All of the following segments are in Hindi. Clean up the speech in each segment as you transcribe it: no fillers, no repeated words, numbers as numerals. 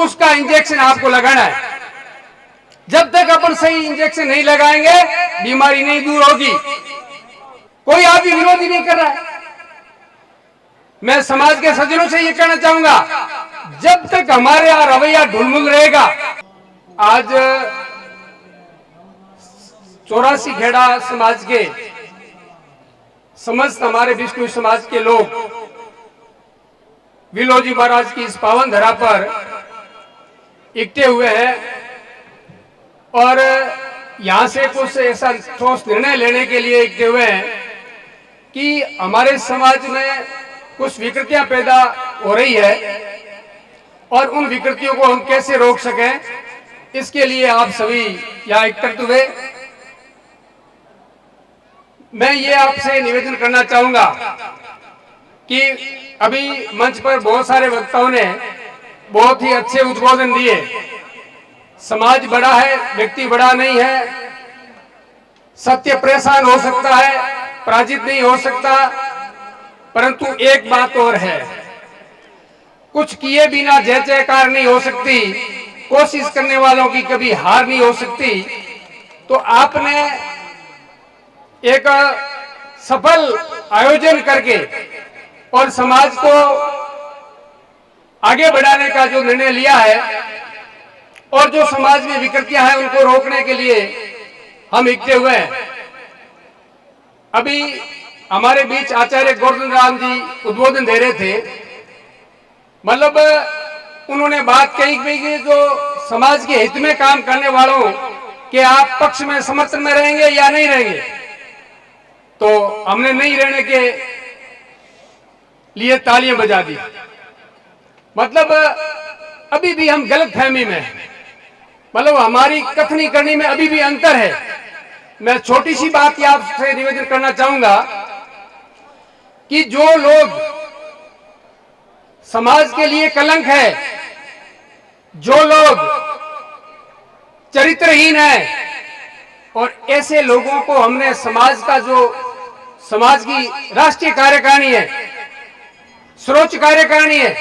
उसका इंजेक्शन आपको लगाना है। जब तक अपन सही इंजेक्शन नहीं लगाएंगे बीमारी नहीं दूर होगी। कोई आदमी विरोधी नहीं कर रहा है। मैं समाज के सज्जनों से ये कहना चाहूंगा, जब तक हमारे यहाँ रवैया ढुलमुल रहेगा। आज 84 खेड़ा समाज के समस्त हमारे विष्णु समाज के लोग विलोजी महाराज की इस पावन धरा पर इकट्ठे हुए हैं और यहां से कुछ ऐसा ठोस निर्णय लेने के लिए इकट्ठे हुए हैं कि हमारे समाज में कुछ विकृतियां पैदा हो रही है और उन विकृतियों को हम कैसे रोक सकें, इसके लिए आप सभी यहाँ एकत्रित हुए। मैं ये आपसे निवेदन करना चाहूंगा कि अभी मंच पर बहुत सारे वक्ताओं ने बहुत ही अच्छे उद्बोधन दिए। समाज बड़ा है, व्यक्ति बड़ा नहीं है। सत्य परेशान हो सकता है, पराजित नहीं हो सकता, परंतु एक बात और है, कुछ किए बिना जय जयकार नहीं हो सकती। कोशिश करने वालों की कभी हार नहीं हो सकती। तो आपने एक सफल आयोजन करके और समाज को आगे बढ़ाने का जो निर्णय लिया है और जो समाज में विकृतियां हैं उनको रोकने के लिए हम इकट्ठे हुए हैं। अभी हमारे बीच आचार्य गोवर्धन राम जी उद्बोधन दे रहे थे। मतलब उन्होंने बात कही कि जो समाज के हित में काम करने वालों के आप पक्ष में समर्थन में रहेंगे या नहीं रहेंगे। तो हमने नहीं रहने के लिए तालियां बजा दी। मतलब अभी भी हम गलत फहमी में, मतलब हमारी कथनी करनी में अभी भी अंतर है। मैं छोटी सी बात ही आपसे निवेदन करना चाहूंगा कि जो लोग समाज के लिए कलंक है, जो लोग चरित्रहीन है, और ऐसे लोगों को हमने समाज का जो समाज की राष्ट्रीय कार्यकारिणी है, सर्वोच्च कार्यकारिणी है,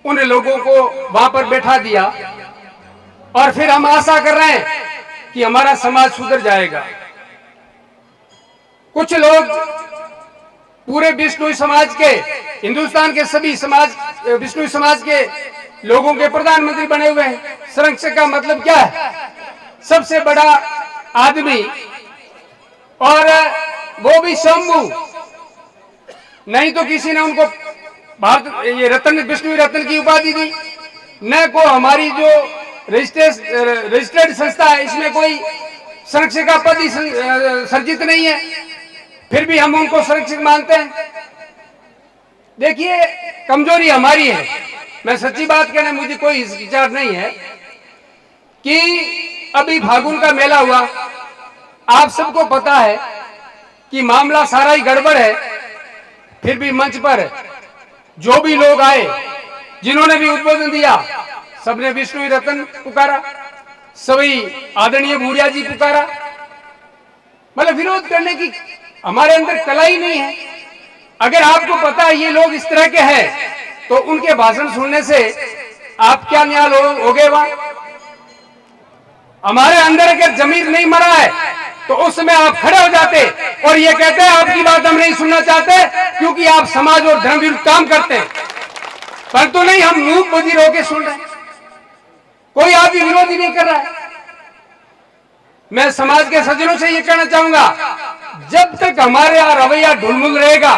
उन लोगों को वहां पर बैठा दिया और फिर हम आशा कर रहे हैं कि हमारा समाज सुधर जाएगा। कुछ लोग पूरे विष्णु समाज के, हिंदुस्तान के सभी समाज, विष्णु समाज के लोगों के प्रधानमंत्री बने हुए हैं। संरक्षक का मतलब क्या है? सबसे बड़ा आदमी, और वो भी शंभू। नहीं तो किसी ने उनको भारत ये रत्न, विष्णु रत्न की उपाधि दी। न को हमारी जो रजिस्टर्ड संस्था है इसमें कोई संरक्षक का पद ही सर्जित नहीं है, फिर भी हम उनको संरक्षक मानते हैं। देखिए, कमजोरी हमारी है। मैं सच्ची बात कहने, मुझे कोई विचार नहीं है कि अभी फागुन का मेला हुआ, आप सबको पता है कि मामला सारा ही गड़बड़ है। फिर भी मंच पर जो भी लोग आए, जिन्होंने भी उद्बोधन दिया, सबने विष्णु रत्न पुकारा, सभी आदरणीय भूरिया जी पुकारा। मतलब विरोध करने की हमारे अंदर कला ही नहीं है। अगर आपको पता है ये लोग इस तरह के हैं, तो उनके भाषण सुनने से आप क्या न्याय होगे वहां? हमारे अंदर अगर जमीर नहीं मरा है तो उस समय आप खड़े हो जाते और ये कहते हैं आपकी बात हम नहीं सुनना चाहते क्योंकि आप समाज और धर्म विरुद्ध काम करते हैं। परंतु नहीं, हम मूक बधिर होकर सुन रहे हैं, कोई आदमी विरोधी नहीं कर रहा है। मैं समाज के सज्जनों से ये कहना चाहूंगा, जब तक हमारे यहाँ रवैया ढुलमुल रहेगा,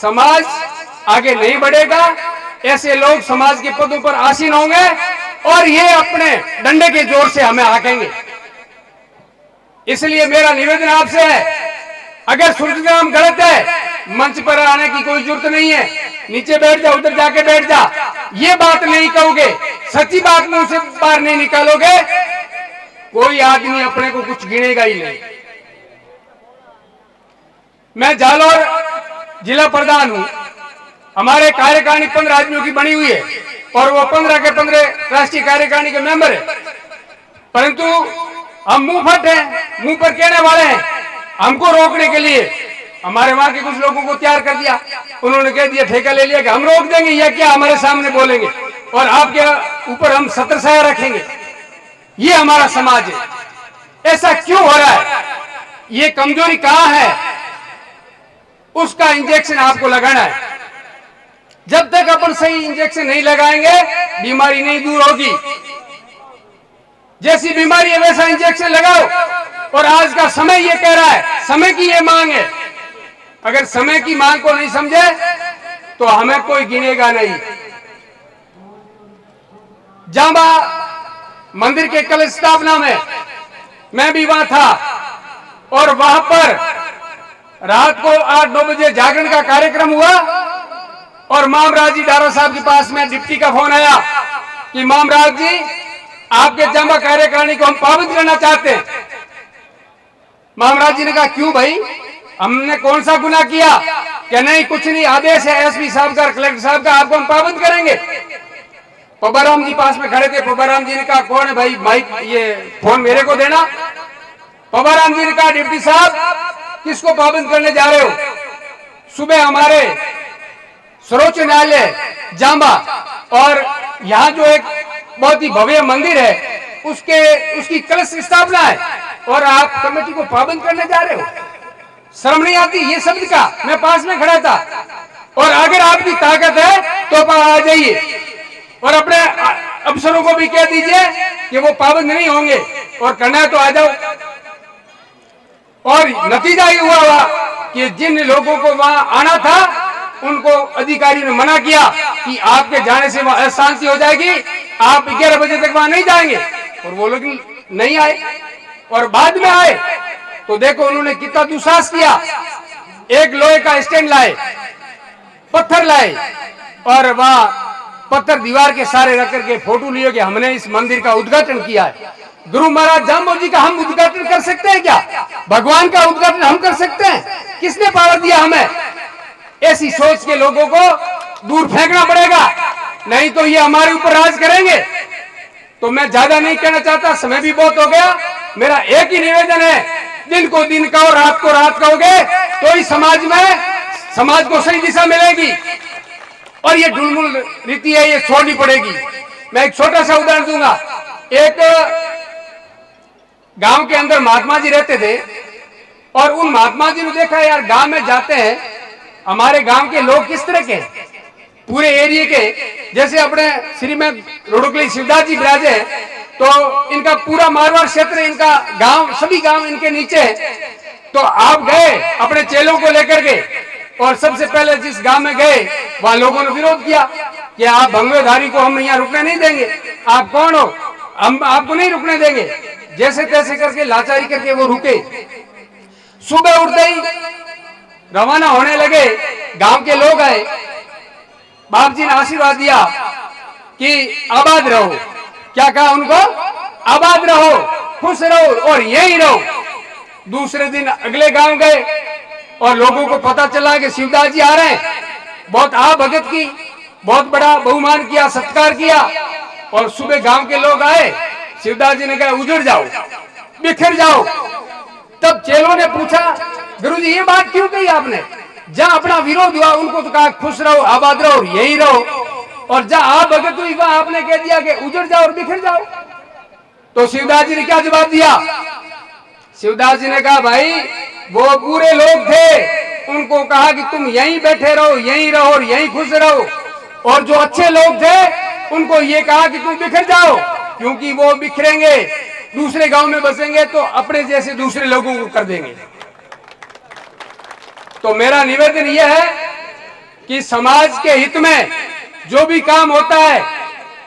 समाज आगे नहीं बढ़ेगा। ऐसे लोग समाज के पदों पर आसीन होंगे और ये अपने डंडे के जोर से हमें हाकेंगे। इसलिए मेरा निवेदन आपसे है, अगर सूर्यग्राम गलत है, मंच पर आने की कोई जरूरत नहीं है। नीचे बैठ जा, उधर जाके बैठ जा। ये बात नहीं कहोगे, सच्ची बात मुंह से बाहर नहीं निकालोगे, कोई आदमी अपने को कुछ गिनेगा ही नहीं। मैं जालौर जिला प्रधान हूं। हमारे कार्यकारिणी 15 आदमियों की बनी हुई है और वो 15 के 15 राष्ट्रीय कार्यकारिणी के मेंबर है। परंतु हम मुंह फट हैं, मुंह पर कहने वाले हैं। हमको रोकने के लिए हमारे वहां के कुछ लोगों को तैयार कर दिया। उन्होंने कह दिया, ठेका ले लिया कि हम रोक देंगे या क्या हमारे सामने बोलेंगे। और आपके ऊपर हम छत्र छाया रखेंगे। ये हमारा समाज है। ऐसा क्यों हो रहा है? ये कमजोरी कहां है, उसका इंजेक्शन आपको लगाना है। जब तक अपन सही इंजेक्शन नहीं लगाएंगे बीमारी नहीं दूर होगी। जैसी बीमारी है वैसा इंजेक्शन लगाओ। और आज का समय ये कह रहा है, समय की ये मांग है। अगर समय की मांग को नहीं समझे तो हमें कोई गिनेगा नहीं। जांबा मंदिर के कलश स्थापना में मैं भी वहां था और वहां पर रात को 8-9 बजे जागरण का कार्यक्रम हुआ और मामराज जी डारा साहब के पास में डिप्टी का फोन आया कि मामराज जी आपके जांबा कार्यकारिणी को हम पाबंद करना चाहते हैं। मामराज जी ने कहा क्यों भाई, हमने कौन सा गुनाह किया? क्या नहीं, कुछ नहीं, आदेश है एसपी साहब का, कलेक्टर साहब का, आपको हम पाबंद करेंगे। पब्बाराम जी पास में खड़े थे। पब्बाराम जी ने कहा कौन है भाई, माइक ये फोन मेरे को देना। पब्बाराम जी ने कहा डिप्टी साहब किसको पाबंद करने जा रहे हो? सुबह हमारे सर्वोच्च न्यायालय जांबा और यहाँ जो एक बहुत ही भव्य मंदिर है उसकी कलश स्थापना है और आप कमेटी को पाबंद करने जा रहे हो। शर्म नहीं आती ये शब्द का? मैं पास में खड़ा था। और अगर आपकी ताकत है तो आप आ जाइए और अपने अफसरों को भी कह दीजिए कि वो पाबंद नहीं होंगे और करना है तो आ जाओ। और नतीजा ये हुआ कि जिन लोगों को वहां आना था उनको अधिकारी ने मना किया कि आपके जाने से वहां अशांति हो जाएगी, आप 11 बजे तक वहां नहीं जाएंगे। और वो लोग नहीं आए और बाद में आए तो देखो उन्होंने कितना दुस्साहस किया। एक लोहे का स्टैंड लाए, पत्थर लाए और वहां पत्थर दीवार के सारे रख करके फोटो लिए कि हमने इस मंदिर का उद्घाटन किया है। गुरु महाराज जाम्बो जी का हम उद्घाटन कर सकते हैं क्या? भगवान का उद्घाटन हम कर सकते हैं? किसने पावर दिया हमें? ऐसी सोच के लोगों को दूर फेंकना पड़ेगा, नहीं तो ये हमारे ऊपर राज करेंगे। तो मैं ज्यादा नहीं कहना चाहता, समय भी बहुत हो गया। मेरा एक ही निवेदन है, दिन को दिन कहो, रात को रात कहोगे तो ही समाज को सही दिशा मिलेगी। और ये ढुलमुल रीति है, ये छोड़नी पड़ेगी। मैं एक छोटा सा उदाहरण दूंगा। एक गांव के अंदर महात्मा जी रहते थे और उन महात्मा जी ने देखा यार गांव में जाते हैं, हमारे गांव के लोग किस तरह के, पूरे एरिया के, जैसे अपने श्रीमद रोडोकली शिवदास जी विराजे हैं तो इनका पूरा मारवाड़ क्षेत्र, इनका गांव, सभी गांव इनके नीचे है। तो आप गए अपने चेलों को लेकर के और सबसे पहले जिस गांव में गए वहां लोगों ने विरोध किया कि आप भंगवेधारी को हम यहाँ रुकने नहीं देंगे, आप कौन हो, हम आपको नहीं रुकने देंगे। जैसे तैसे करके लाचारी करके वो रुके। सुबह उठते ही रवाना होने लगे, गांव के लोग आए, बाप जी ने आशीर्वाद दिया कि आबाद रहो। क्या कहा उनको? आबाद रहो, खुश रहो और यही रहो। दूसरे दिन अगले गांव गए और लोगों को पता चला कि शिवदास जी आ रहे हैं। बहुत भगत की, बहुत बड़ा बहुमान किया, सत्कार किया। और सुबह गांव के लोग आए, शिवदास जी ने कहा उजड़ जाओ, बिखर जाओ। तब चेलों ने पूछा गुरुजी ये बात क्यों कही आपने? जहां अपना विरोध हुआ उनको तो कहा खुश रहो, आबाद रहो, यही रहो, और जहां आप भगत हुई वहां आपने कह दिया कि उजड़ जाओ और बिखर जाओ। तो शिवदास जी ने क्या जवाब दिया? शिवदास जी ने कहा भाई वो बुरे लोग थे, उनको कहा कि तुम यहीं बैठे रहो, यहीं रहो और यहीं खुश रहो। और जो अच्छे लोग थे उनको ये कहा कि तुम बिखर जाओ, क्योंकि वो बिखरेंगे, दूसरे गांव में बसेंगे तो अपने जैसे दूसरे लोगों को कर देंगे। तो मेरा निवेदन यह है कि समाज के हित में जो भी काम होता है,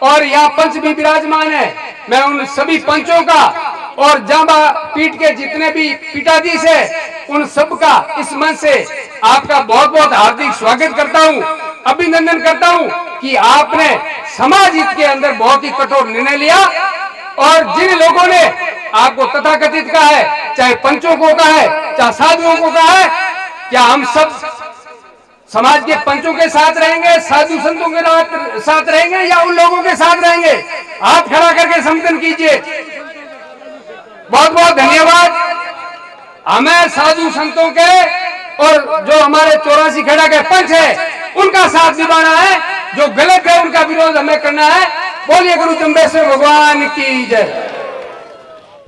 और यहाँ पंच भी विराजमान है, मैं उन सभी पंचों का और जांबा पीठ के जितने भी पीठाधीश है उन सब का इस मंच से आपका बहुत बहुत हार्दिक स्वागत करता हूँ, अभिनंदन करता हूँ कि आपने समाज हित के अंदर बहुत ही कठोर निर्णय लिया। और जिन लोगों ने आपको तथाकथित कहा है, चाहे पंचों को कहा है, चाहे साधुओं को कहा है, क्या हम सब समाज के पंचों के साथ रहेंगे, साधु संतों के साथ रहेंगे, या उन लोगों के साथ रहेंगे? हाथ खड़ा करके संबोधन कीजिए। बहुत बहुत धन्यवाद। हमें साधु संतों के और जो हमारे 84 खेड़ा के पंच है उनका साथ निभाना है। जो गलत है उनका विरोध हमें करना है। बोलिए गुरु जम्बेश्वर भगवान की जय।